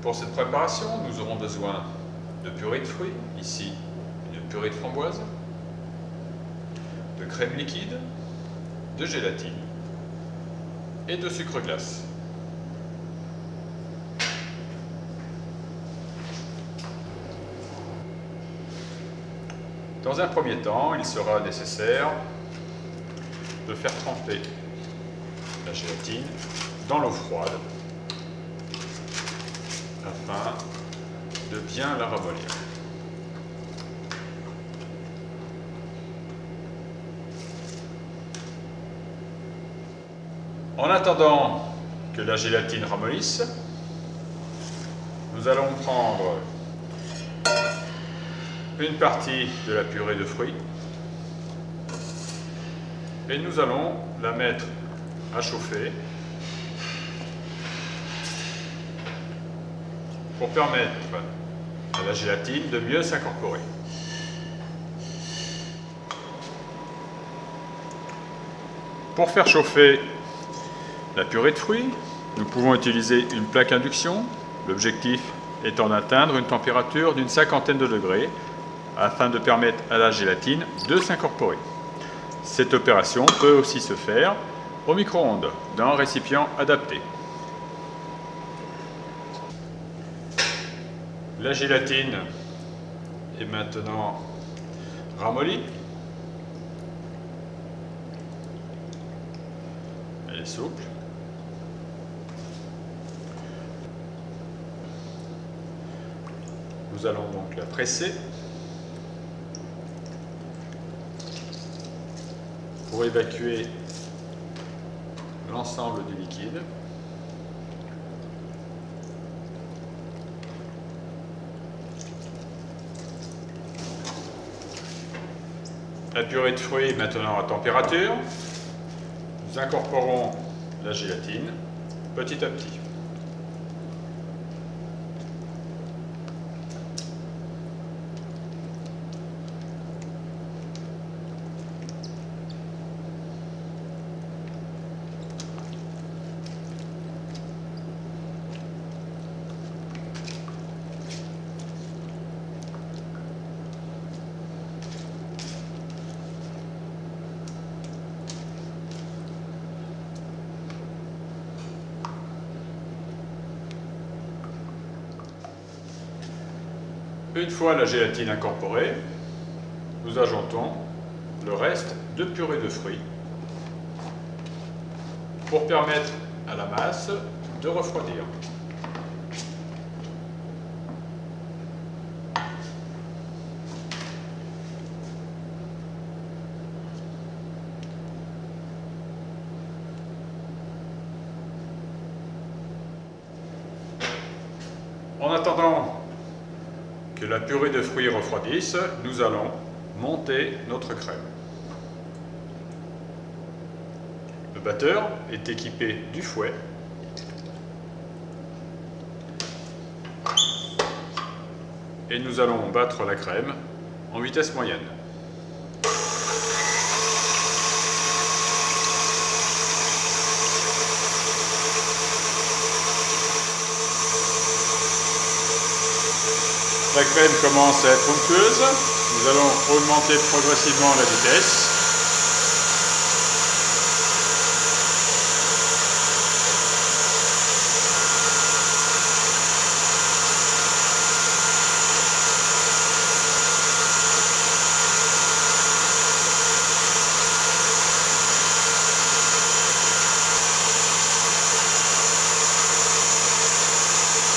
Pour cette préparation, nous aurons besoin de purée de fruits, ici une purée de framboise, de crème liquide, de gélatine et de sucre glace. Dans un premier temps, il sera nécessaire de faire tremper la gélatine dans l'eau froide afin de bien la ramollir. En attendant que la gélatine ramollisse, nous allons prendre une partie de la purée de fruits et nous allons la mettre à chauffer pour permettre à la gélatine de mieux s'incorporer. Pour faire chauffer la purée de fruits, nous pouvons utiliser une plaque induction, l'objectif étant d'atteindre une température d'une 50aine de degrés afin de permettre à la gélatine de s'incorporer. Cette opération peut aussi se faire au micro-ondes dans un récipient adapté. La gélatine est maintenant ramollie. Elle est souple. Nous allons donc la presser pour évacuer l'ensemble du liquide. La purée de fruits est maintenant à température. Nous incorporons la gélatine petit à petit. Une fois la gélatine incorporée, nous ajoutons le reste de purée de fruits pour permettre à la masse de refroidir. En attendant que la purée de fruits refroidisse, nous allons monter notre crème. Le batteur est équipé du fouet et nous allons battre la crème en vitesse moyenne. La crème commence à être onctueuse. Nous allons augmenter progressivement la vitesse.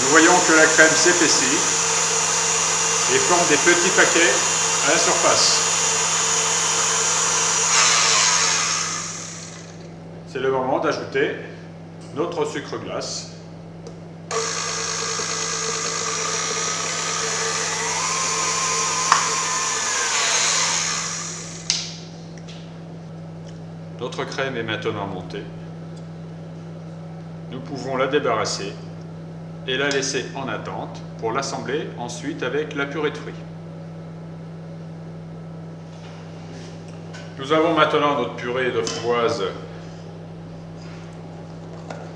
Nous voyons que la crème s'épaissit et forme des petits paquets à la surface. C'est le moment d'ajouter notre sucre glace. Notre crème est maintenant montée. Nous pouvons la débarrasser et la laisser en attente pour l'assembler ensuite avec la purée de fruits. Nous avons maintenant notre purée de framboise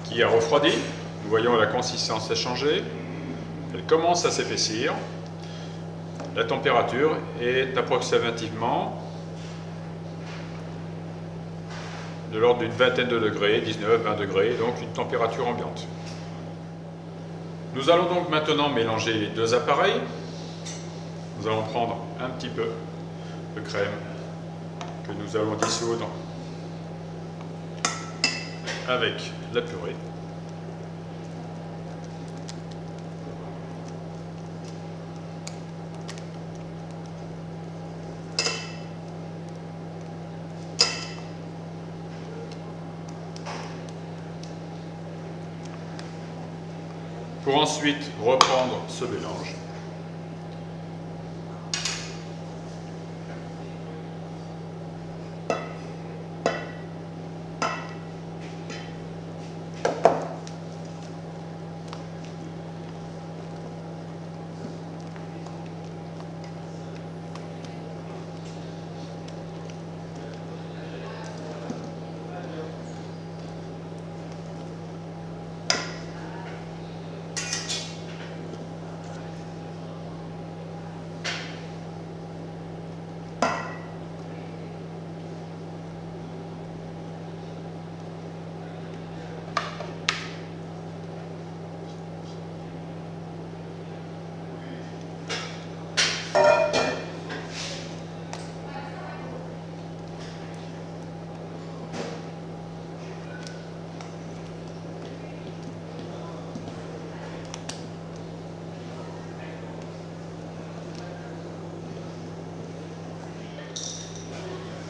qui a refroidi. Nous voyons la consistance a changé. Elle commence à s'épaissir. La température est approximativement de l'ordre d'une vingtaine de degrés, 19-20 degrés, donc une température ambiante. Nous allons donc maintenant mélanger les deux appareils. Nous allons prendre un petit peu de crème que nous allons dissoudre avec la purée. Pour ensuite reprendre ce mélange.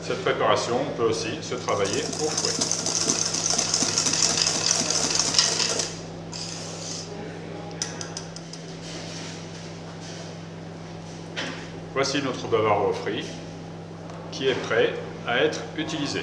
Cette préparation peut aussi se travailler au fouet. Voici notre bavarois frit qui est prêt à être utilisé.